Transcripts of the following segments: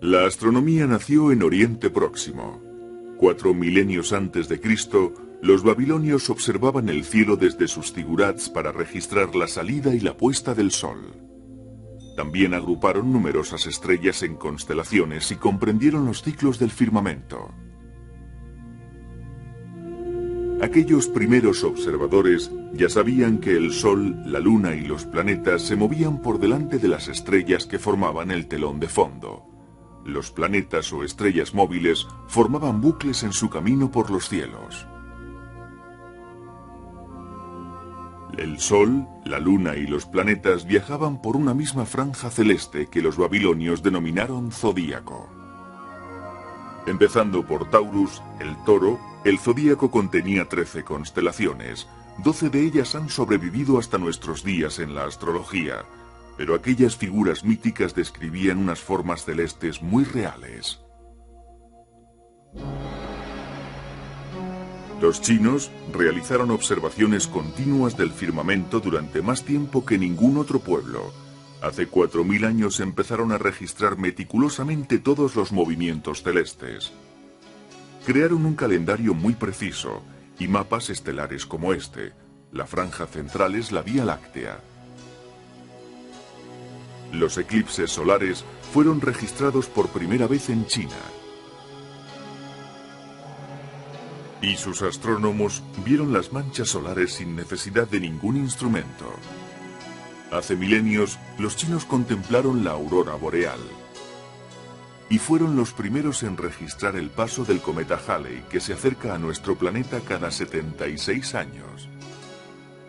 La astronomía nació en Oriente Próximo. 4 milenios antes de Cristo, los babilonios observaban el cielo desde sus zigurats para registrar la salida y la puesta del sol. También agruparon numerosas estrellas en constelaciones y comprendieron los ciclos del firmamento. Aquellos primeros observadores ya sabían que el Sol, la Luna y los planetas se movían por delante de las estrellas que formaban el telón de fondo. Los planetas o estrellas móviles formaban bucles en su camino por los cielos. El Sol, la Luna y los planetas viajaban por una misma franja celeste que los babilonios denominaron zodíaco. Empezando por Taurus, el toro, el zodíaco contenía 13 constelaciones. 12 de ellas han sobrevivido hasta nuestros días en la astrología, pero aquellas figuras míticas describían unas formas celestes muy reales. Los chinos realizaron observaciones continuas del firmamento durante más tiempo que ningún otro pueblo. Hace 4000 años empezaron a registrar meticulosamente todos los movimientos celestes. Crearon un calendario muy preciso y mapas estelares como este. La franja central es la Vía Láctea. Los eclipses solares fueron registrados por primera vez en China. Y sus astrónomos vieron las manchas solares sin necesidad de ningún instrumento. Hace milenios, los chinos contemplaron la aurora boreal. Y fueron los primeros en registrar el paso del cometa Halley, que se acerca a nuestro planeta cada 76 años.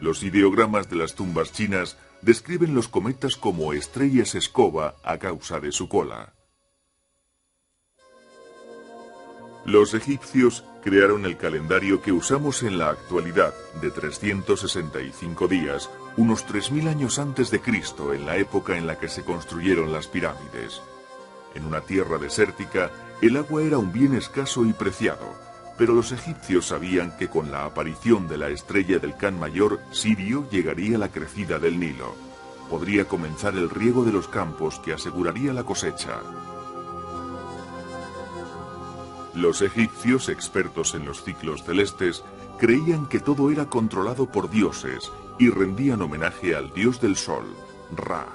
Los ideogramas de las tumbas chinas describen los cometas como estrellas escoba a causa de su cola. Los egipcios crearon el calendario que usamos en la actualidad, de 365 días, unos 3000 años antes de Cristo, en la época en la que se construyeron las pirámides. En una tierra desértica, el agua era un bien escaso y preciado, pero los egipcios sabían que con la aparición de la estrella del Can Mayor, Sirio, llegaría la crecida del Nilo. Podría comenzar el riego de los campos que aseguraría la cosecha. Los egipcios, expertos en los ciclos celestes, creían que todo era controlado por dioses y rendían homenaje al dios del sol, Ra.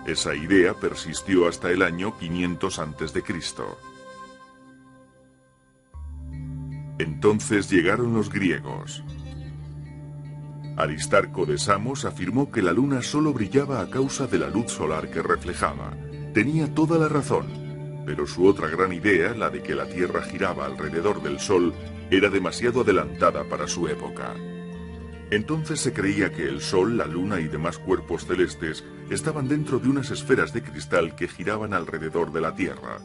Esa idea persistió hasta el año 500 a.C. Entonces llegaron los griegos. Aristarco de Samos afirmó que la luna solo brillaba a causa de la luz solar que reflejaba. Tenía toda la razón. Pero su otra gran idea, la de que la Tierra giraba alrededor del Sol, era demasiado adelantada para su época. Entonces se creía que el Sol, la Luna y demás cuerpos celestes estaban dentro de unas esferas de cristal que giraban alrededor de la Tierra.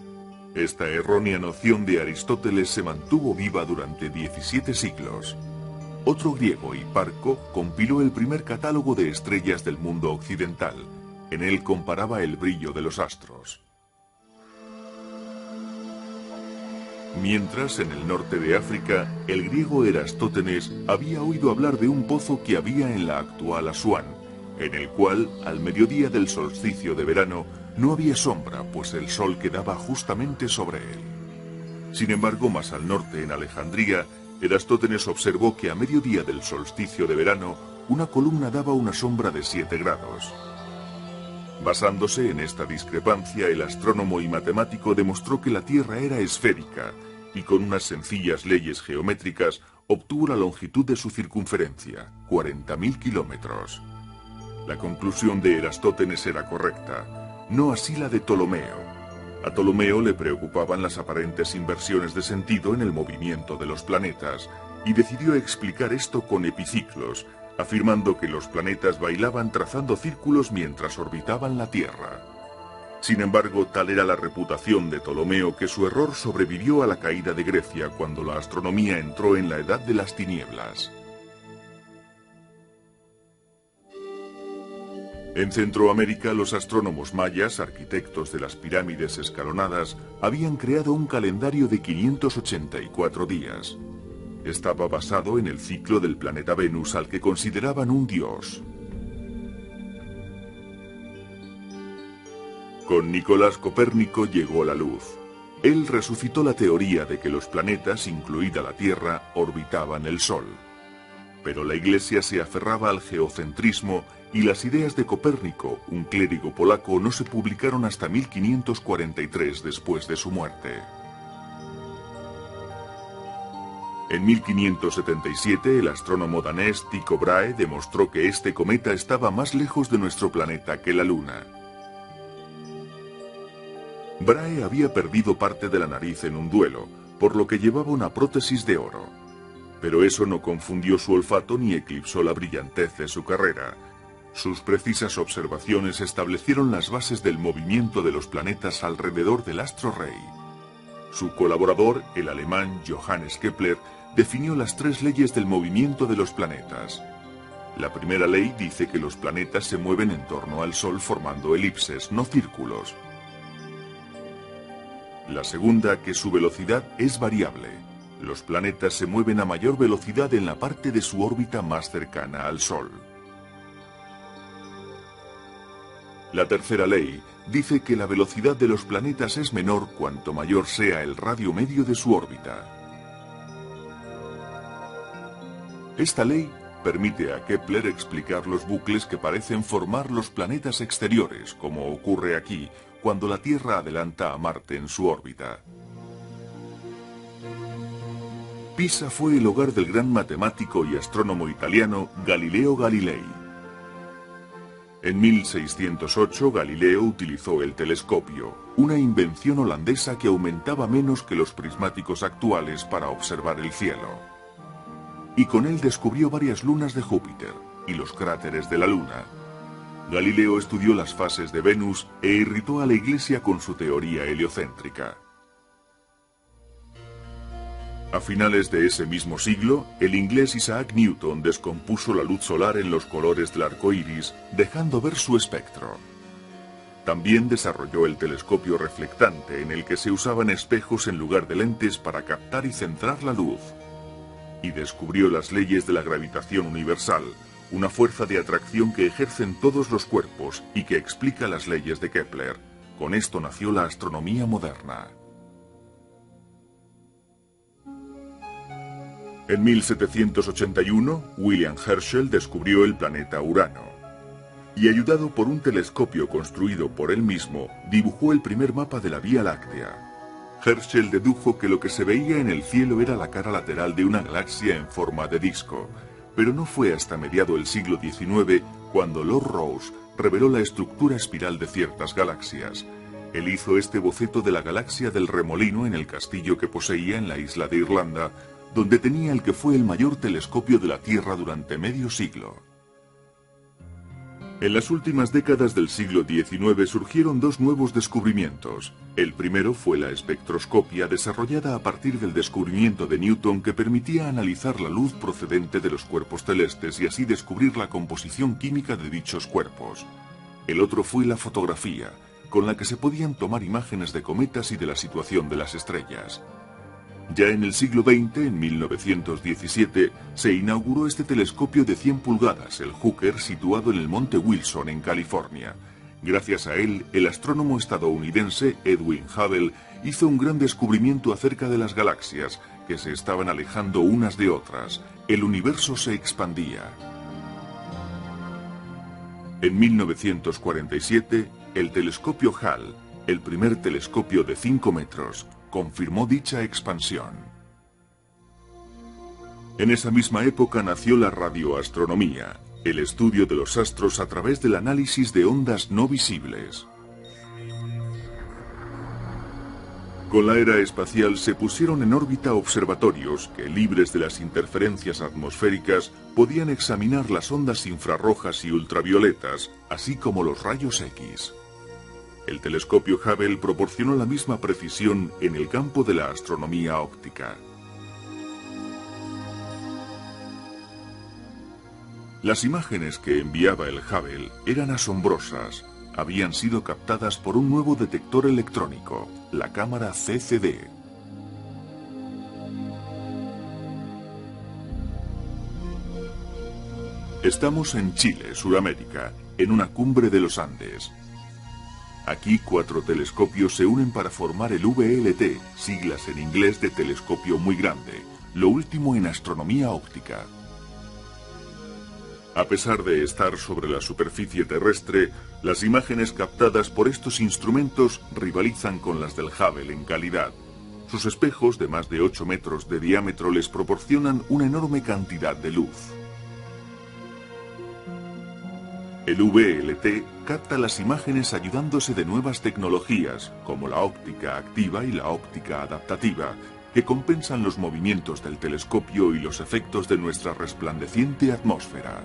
Esta errónea noción de Aristóteles se mantuvo viva durante 17 siglos. Otro griego, Hiparco, compiló el primer catálogo de estrellas del mundo occidental. En él comparaba el brillo de los astros. Mientras, en el norte de África, el griego Erastótenes había oído hablar de un pozo que había en la actual Asuán, en el cual, al mediodía del solsticio de verano, no había sombra, pues el sol quedaba justamente sobre él. Sin embargo, más al norte, en Alejandría, Erastótenes observó que a mediodía del solsticio de verano, una columna daba una sombra de 7 grados. Basándose en esta discrepancia, el astrónomo y matemático demostró que la Tierra era esférica y con unas sencillas leyes geométricas obtuvo la longitud de su circunferencia, 40.000 kilómetros. La conclusión de Erastótenes era correcta, no así la de Ptolomeo. A Ptolomeo le preocupaban las aparentes inversiones de sentido en el movimiento de los planetas y decidió explicar esto con epiciclos, afirmando que los planetas bailaban trazando círculos mientras orbitaban la Tierra. Sin embargo, tal era la reputación de Ptolomeo que su error sobrevivió a la caída de Grecia cuando la astronomía entró en la Edad de las Tinieblas. En Centroamérica, los astrónomos mayas, arquitectos de las pirámides escalonadas, habían creado un calendario de 584 días. Estaba basado en el ciclo del planeta Venus, al que consideraban un dios. Con Nicolás Copérnico llegó la luz. Él resucitó la teoría de que los planetas, incluida la Tierra, orbitaban el Sol. Pero la Iglesia se aferraba al geocentrismo y las ideas de Copérnico, un clérigo polaco, no se publicaron hasta 1543 después de su muerte. En 1577, el astrónomo danés Tycho Brahe demostró que este cometa estaba más lejos de nuestro planeta que la Luna. Brahe había perdido parte de la nariz en un duelo, por lo que llevaba una prótesis de oro. Pero eso no confundió su olfato ni eclipsó la brillantez de su carrera. Sus precisas observaciones establecieron las bases del movimiento de los planetas alrededor del astro rey. Su colaborador, el alemán Johannes Kepler, definió las 3 leyes del movimiento de los planetas. La primera ley dice que los planetas se mueven en torno al Sol formando elipses, no círculos. La segunda, que su velocidad es variable. Los planetas se mueven a mayor velocidad en la parte de su órbita más cercana al Sol. La tercera ley dice que la velocidad de los planetas es menor cuanto mayor sea el radio medio de su órbita. Esta ley permite a Kepler explicar los bucles que parecen formar los planetas exteriores, como ocurre aquí, cuando la Tierra adelanta a Marte en su órbita. Pisa fue el hogar del gran matemático y astrónomo italiano Galileo Galilei. En 1608 Galileo utilizó el telescopio, una invención holandesa que aumentaba menos que los prismáticos actuales para observar el cielo. Y con él descubrió varias lunas de Júpiter y los cráteres de la Luna. Galileo estudió las fases de Venus e irritó a la Iglesia con su teoría heliocéntrica. A finales de ese mismo siglo, el inglés Isaac Newton descompuso la luz solar en los colores del arco iris, dejando ver su espectro. También desarrolló el telescopio reflectante, en el que se usaban espejos en lugar de lentes para captar y centrar la luz. Y descubrió las leyes de la gravitación universal, una fuerza de atracción que ejercen todos los cuerpos y que explica las leyes de Kepler. Con esto nació la astronomía moderna. En 1781, William Herschel descubrió el planeta Urano. Y ayudado por un telescopio construido por él mismo, dibujó el primer mapa de la Vía Láctea. Herschel dedujo que lo que se veía en el cielo era la cara lateral de una galaxia en forma de disco, pero no fue hasta mediado el siglo XIX cuando Lord Rosse reveló la estructura espiral de ciertas galaxias. Él hizo este boceto de la galaxia del Remolino en el castillo que poseía en la isla de Irlanda, donde tenía el que fue el mayor telescopio de la Tierra durante medio siglo. En las últimas décadas del siglo XIX surgieron 2 nuevos descubrimientos. El primero fue la espectroscopia, desarrollada a partir del descubrimiento de Newton, que permitía analizar la luz procedente de los cuerpos celestes y así descubrir la composición química de dichos cuerpos. El otro fue la fotografía, con la que se podían tomar imágenes de cometas y de la situación de las estrellas. Ya en el siglo XX, en 1917, se inauguró este telescopio de 100 pulgadas, el Hooker, situado en el monte Wilson, en California. Gracias a él, el astrónomo estadounidense Edwin Hubble hizo un gran descubrimiento acerca de las galaxias, que se estaban alejando unas de otras. El universo se expandía. En 1947, el telescopio Hall, el primer telescopio de 5 metros, confirmó dicha expansión. En esa misma época nació la radioastronomía, el estudio de los astros a través del análisis de ondas no visibles. Con la era espacial se pusieron en órbita observatorios que, libres de las interferencias atmosféricas, podían examinar las ondas infrarrojas y ultravioletas, así como los rayos X. El telescopio Hubble proporcionó la misma precisión en el campo de la astronomía óptica. Las imágenes que enviaba el Hubble eran asombrosas. Habían sido captadas por un nuevo detector electrónico, la cámara CCD. Estamos en Chile, Suramérica, en una cumbre de los Andes. Aquí 4 telescopios se unen para formar el VLT, siglas en inglés de telescopio muy grande, lo último en astronomía óptica. A pesar de estar sobre la superficie terrestre, las imágenes captadas por estos instrumentos rivalizan con las del Hubble en calidad. Sus espejos de más de 8 metros de diámetro les proporcionan una enorme cantidad de luz. El VLT capta las imágenes ayudándose de nuevas tecnologías, como la óptica activa y la óptica adaptativa, que compensan los movimientos del telescopio y los efectos de nuestra resplandeciente atmósfera.